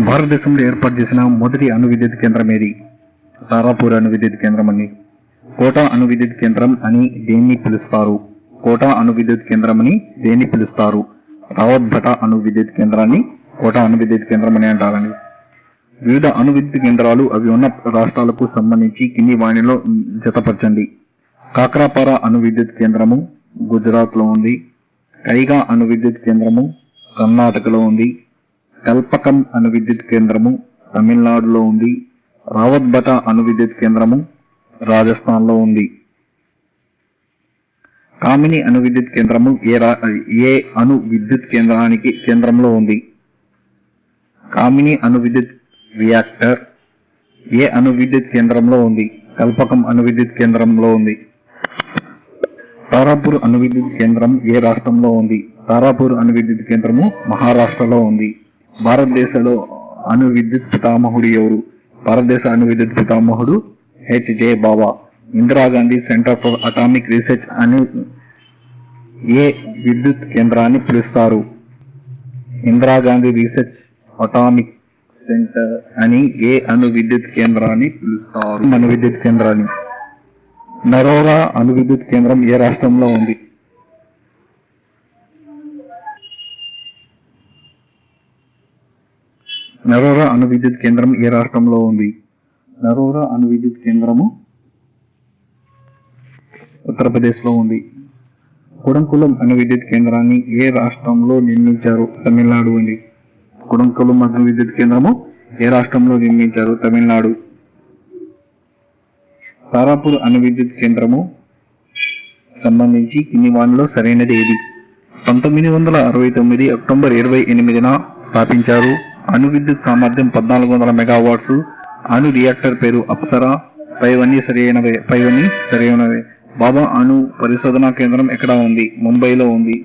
భారతదేశంలో ఏర్పాటు చేసిన మొదటి అణు విద్యుత్ కేంద్రం ఏది? తారాపూర్ అణు విద్యుత్ కేంద్రం అండి. కోటా అణు విద్యుత్ కేంద్రం అని దేన్ని పిలుస్తారు? కోటా అణు విద్యుత్ కేంద్రం అని దేన్ని పిలుస్తారు? రావత్ భటా అణు విద్యుత్ కేంద్రాన్ని కోటా అణు విద్యుత్ కేంద్రం అని అంటారండి. వివిధ అణు విద్యుత్ కేంద్రాలు అవి ఉన్న రాష్ట్రాలకు సంబంధించి కింది వాణిలో జతపరచండి. కాక్రాపారా అణు విద్యుత్ కేంద్రము గుజరాత్ లో ఉంది. కైగా అణు విద్యుత్ కేంద్రము కర్ణాటకలో ఉంది. కల్పకం అణు విద్యుత్ కేంద్రము తమిళనాడులో ఉంది. రావత్ భటా అణు విద్యుత్ కేంద్రము రాజస్థాన్ లో ఉంది. కామిని అణు విద్యుత్ కేంద్రము ఏ అణు విద్యుత్ కేంద్రంలో ఉంది? కామిని అణు విద్యుత్ రియాక్టర్ ఏ అణు విద్యుత్ కేంద్రంలో ఉంది? కల్పకం అణు విద్యుత్ కేంద్రంలో ఉంది. తారాపూర్ అణు విద్యుత్ కేంద్రం ఏ రాష్ట్రంలో ఉంది? తారాపూర్ అణు విద్యుత్ కేంద్రము మహారాష్ట్రలో ఉంది. భారతదేశంలో అణు విద్యుత్ పితామహుడు ఎవరు? భారతదేశ అణు విద్యుత్ పితామహుడు H J. Bhabha. Indira Gandhi centre for atomic research అని ఏ విద్యుత్ కేంద్రాన్ని పిలుస్తారు? ఇందిరాగాంధీ రీసెర్చ్ అటామిక్ సెంటర్ అని ఏ అణు విద్యుత్ కేంద్రాన్ని పిలుస్తారు? అణు విద్యుత్ కేంద్రాన్ని. నరోరా అణు విద్యుత్ కేంద్రం ఏ రాష్ట్రంలో ఉంది? నరోరా అణు విద్యుత్ కేంద్రం ఏ రాష్ట్రంలో ఉంది? నరోరా అణు విద్యుత్ కేంద్రము ఉత్తరప్రదేశ్ లో ఉంది. కుడంకులం అణు విద్యుత్ కేంద్రాన్ని ఏ రాష్ట్రంలో నిర్మించారు? తమిళనాడు అండి. కుడంకులం అణు విద్యుత్ కేంద్రము ఏ రాష్ట్రంలో నిర్మించారు? తమిళనాడు. తారాపూర్ అణు విద్యుత్ కేంద్రము సంబంధించి కింది వానిలో సరైనది ఏది? 1969 అక్టోబర్ 28న స్థాపించారు. అణు విద్యుత్ సామర్థ్యం 1400 మెగావాట్స్. అణు రియాక్టర్ పేరు అప్సరా. పైవన్నీ సరైనవే. బాబా అణు పరిశోధనా కేంద్రం ఎక్కడ ఉంది? ముంబైలో ఉంది.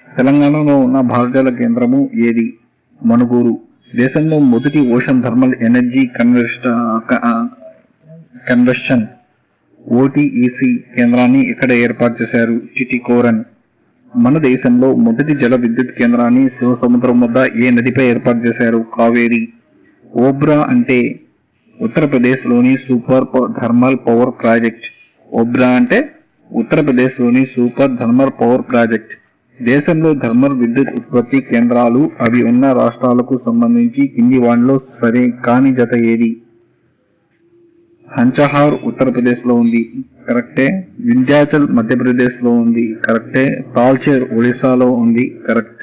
తెలంగాణలో ఉన్న భారతీయ కేంద్రము ఏది? మణుగూరు. దేశంలో మొదటి ఓషన్ థర్మల్ ఎనర్జీ కన్వర్షన్ ఓటీఈసీ కేంద్రాన్ని ఎక్కడ ఏర్పాటు చేశారు? టిటికోరన్. మన దేశంలో మొదటి జల విద్యుత్ కేంద్రాన్ని శివ సముద్రం వద్ద ఏ నదిపై ఏర్పాటు చేశారు? కావేరి. ఓబ్రా అంటే ఉత్తరప్రదేశ్ లోని సూపర్ థర్మల్ పవర్ ప్రాజెక్ట్. ఓబ్రా అంటే ఉత్తరప్రదేశ్ లోని సూపర్ థర్మల్ పవర్ ప్రాజెక్ట్. దేశంలో థర్మల్ విద్యుత్ ఉత్పత్తి కేంద్రాలు అవి ఉన్న రాష్ట్రాలకు సంబంధించి కింది వానిలో సరే కాని జత ఏది? హంచహార్ ఉత్తరప్రదేశ్ లో ఉంది, కరెక్టే. వింధ్యాచల్ మధ్యప్రదేశ్ లో ఉంది, కరెక్టే. తాల్చేర్ ఒడిశాలో ఉంది, కరెక్ట్.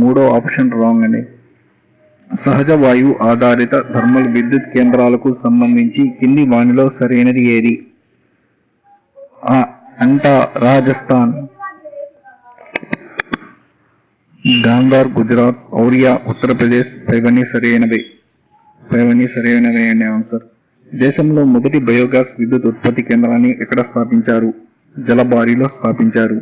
మూడో ఆప్షన్ రాంగ్ అండి. సహజ వాయువు ఆధారిత థర్మల్ విద్యుత్ కేంద్రాలకు సంబంధించి కింది వానిలో సరైనది ఏది? అంటా రాజస్థాన్. గాంధార్ గుజరాత్, ఔరియా ఉత్తరప్రదేశ్. పైవన్నీ సరైనవే అండి ఆన్సర్. దేశంలో మొదటి బయోగ్యాస్ విద్యుత్ ఉత్పత్తి కేంద్రాన్ని ఎక్కడ స్థాపించారు? జలబారిలో స్థాపించారు.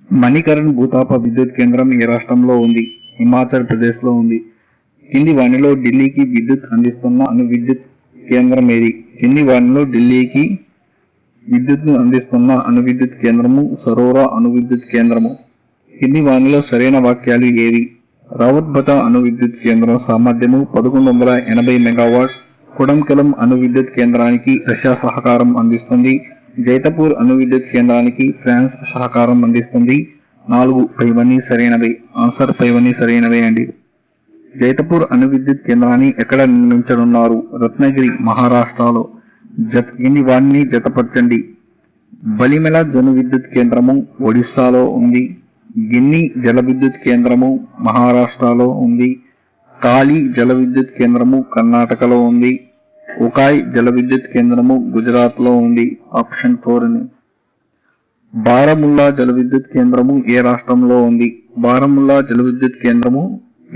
మణికరణ్ భూతాప విద్యుత్ కేంద్రం ఏ రాష్ట్రంలో ఉంది? హిమాచల్ ప్రదేశ్ లో ఉంది. కింది వానిలో ఢిల్లీకి విద్యుత్ అందిస్తున్న అణు విద్యుత్ కేంద్రం ఏది? కింది వానిలో ఢిల్లీకి విద్యుత్ను అందిస్తున్న అణు విద్యుత్ కేంద్రము సరోరా అణు విద్యుత్ కేంద్రము. కింది వానిలో సరైన వాక్యాలు ఏవి? రావత్ భటా అణు విద్యుత్ కేంద్రం సామర్థ్యము 1180 మెగావాట్స్. కుడంకలం అణు విద్యుత్ కేంద్రానికి రష్యా సహకారం అందిస్తుంది. జైతపూర్ అణు విద్యుత్ కేంద్రానికి ఫ్రాన్స్ సహకారం అందిస్తుంది. 4 పైవన్నీ సరైనవే. ఆన్సర్ పైవన్నీ సరైనవే అండి. జైతపూర్ అణు విద్యుత్ కేంద్రాన్ని ఎక్కడ నిర్మించనున్నారు? రత్నగిరి, మహారాష్ట్రలో. కింది వాణ్ణి జతపరచండి. బలిమెల జల విద్యుత్ కేంద్రము ఒడిశాలో ఉంది. గిన్ని జల విద్యుత్ కేంద్రము మహారాష్ట్రలో ఉంది. కాళీ జల విద్యుత్ కేంద్రము కర్ణాటకలో ఉంది. ఉకాయ్ జల విద్యుత్ కేంద్రము గుజరాత్ లో ఉంది. ఆప్షన్ 4. బారాముల్లా జల విద్యుత్ కేంద్రము ఏ రాష్ట్రంలో ఉంది? బారాముల్లా జల విద్యుత్ కేంద్రము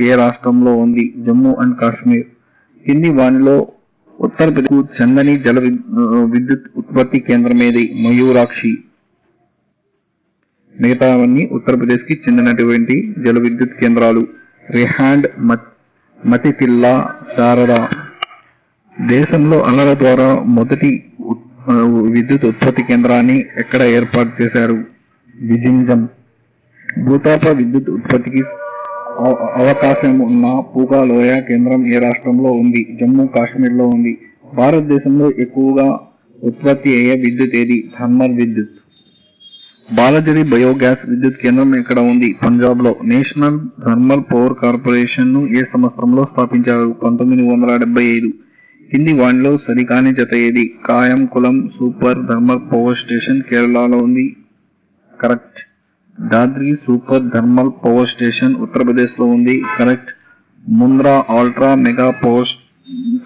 ఏ రాష్ట్రంలో ఉంది? జమ్మూ అండ్ కాశ్మీర్. కింది వానిలో ఉత్తరప్రదేశ్ చందని జల విద్యుత్ ఉత్పత్తి కేంద్రం ఏది? మయూరాక్షి. మిగతావన్నీ ఉత్తరప్రదేశ్ కి చెందినటువంటి జల విద్యుత్ కేంద్రాలు. రిహాండ్, మతితిల్లా, శారదా. దేశంలో అలల ద్వారా మొదటి విద్యుత్ ఉత్పత్తి కేంద్రాన్ని ఎక్కడ ఏర్పాటు చేశారు? విజింజం. భూతాప విద్యుత్ ఉత్పత్తికి అవకాశం ఉన్న పూగా లోయ కేంద్రం ఏ రాష్ట్రంలో ఉంది? జమ్మూ కాశ్మీర్ లో ఉంది. భారతదేశంలో ఎక్కువగా ఉత్పత్తి అయ్యే విద్యుత్ ఏది? థర్మల్ విద్యుత్. బాలజరి బయోగ్యాస్ విద్యుత్ కేంద్రం ఎక్కడ ఉంది? పంజాబ్ లో. నేషనల్ థర్మల్ పవర్ కార్పొరేషన్ ను ఏ సంవత్సరంలో స్థాపించారు? 1975. కింది వానిలో సరికాని జత ఏది? కాయంకులం సూపర్ థర్మల్ పవర్ స్టేషన్ కేరళలో ఉంది. Correct. Dadri super thermal power station Uttar Pradesh లో ఉంది. Correct. Mundra ultra mega power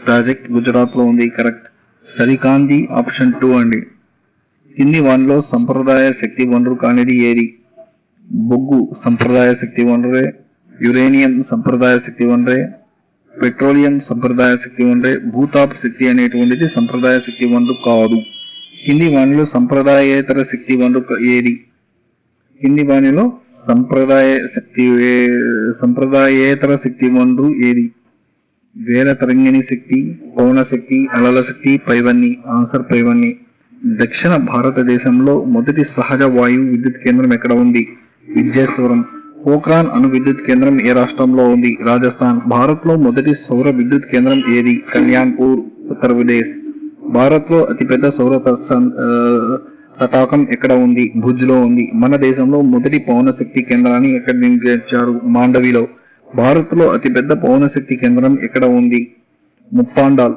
project Gujarat లో ఉంది. కరెక్ట్. సరికాంది ఆప్షన్ 2 అండి. కింది వానిలో సంప్రదాయ శక్తి వనరు కానిది ఏది? బొగ్గు సంప్రదాయ శక్తి వనరే, యురేనియం సంప్రదాయ శక్తి వనరే, పెట్రోలియం సంప్రదాయ శక్తి వనరే, భూతాప్ శక్తి అనేటువంటిది సంప్రదాయ శక్తి వనరు కాదు. కింది వానిలో సంప్రదాయేతర శక్తి వనరు ఏది? కింది వానిలో సంప్రదాయేతర శక్తి వనరు ఏది? వేల తరంగిణి శక్తి, పవన శక్తి, అలల శక్తి, పైవన్నీ. ఆన్సర్ పైవన్నీ. దక్షిణ భారతదేశంలో మొదటి సహజ వాయువు విద్యుత్ కేంద్రం ఎక్కడ ఉంది? విద్యేశ్వరం. పోఖ్రాన్ అణు విద్యుత్ కేంద్రం ఏ రాష్ట్రంలో ఉంది? రాజస్థాన్. భారత్ లో మొదటి సౌర విద్యుత్ కేంద్రం ఏది? కళ్యాణ్పూర్, ఉత్తరప్రదేశ్. భారత్ లో అతిపెద్ద సౌర తటాకం ఎక్కడ ఉంది? భుజ్ లో ఉంది. మన దేశంలో మొదటి పవన శక్తి కేంద్రాన్ని ఎక్కడ నిర్మించారు? మాండవిలో. భారత్ లో అతిపెద్ద పవన శక్తి కేంద్రం ఎక్కడ ఉంది? ముప్పాండాల్,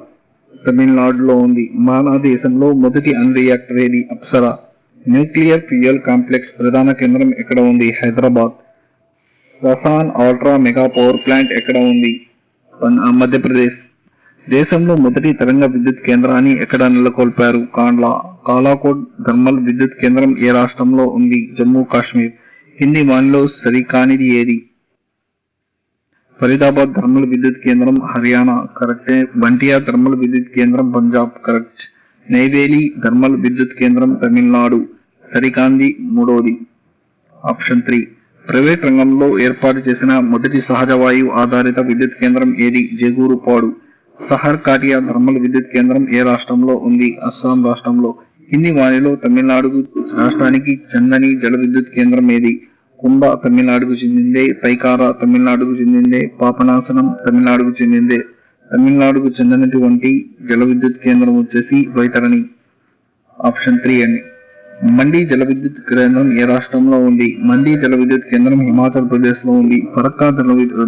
తమిళనాడులో ఉంది. మన దేశంలో మొదటి అణు రియాక్టర్ ఏది? అప్సరా. న్యూక్లియర్ ఫ్యూయల్ కాంప్లెక్స్ ప్రధాన కేంద్రం ఎక్కడ ఉంది? Hyderabad. Sasan ultra mega power plant ఎక్కడ ఉంది? మధ్యప్రదేశ్. దేశంలో మొదటి తరంగ విద్యుత్ కేంద్రాన్ని ఎక్కడ నెలకొల్పారు? కాండ్లా. కాలాకోట్ థర్మల్ విద్యుత్ కేంద్రం ఏ రాష్ట్రంలో ఉంది? జమ్మూ కాశ్మీర్. కింది వానిలో సరికానిది ఏది? ఫరీదాబాద్ థర్మల్ విద్యుత్ కేంద్రం హర్యానా. కరెక్టే. బంటియా థర్మల్ విద్యుత్ కేంద్రం పంజాబ్. కరెక్ట్. నైవేలి థర్మల్ విద్యుత్ కేంద్రం తమిళనాడు. సరికాంది మూడోది. ఆప్షన్ 3. ప్రైవేట్ రంగంలో ఏర్పాటు చేసిన మొదటి సహజ వాయువు ఆధారిత విద్యుత్ కేంద్రం ఏది? జేగూరుపాడు. సహర్ కాటియా థర్మల్ విద్యుత్ కేంద్రం ఏ రాష్ట్రంలో ఉంది? అస్సాం రాష్ట్రంలో. కింది వానిలో తమిళనాడు రాష్ట్రానికి చెందని జల విద్యుత్ కేంద్రం ఏది? కుంభ తమిళనాడుకు చెందిందే. పైకారా తమిళనాడుకు చెందిందే. పాపనాశనం తమిళనాడుకు చెందిందే. తమిళనాడుకు చెందినటువంటి జల విద్యుత్ కేంద్రం వచ్చేసి వైతరణి. ఆప్షన్ 3 అండి. మండి జల విద్యుత్ కేంద్రం ఏ రాష్ట్రంలో ఉంది? మండి జల విద్యుత్ కేంద్రం హిమాచల్ ప్రదేశ్ లో ఉంది. ఫరక్కా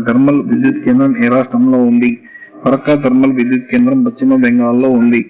థర్మల్ విద్యుత్ కేంద్రం ఏ రాష్ట్రంలో ఉంది? ఫరక్కా థర్మల్ విద్యుత్ కేంద్రం పశ్చిమ బెంగాల్లో ఉంది.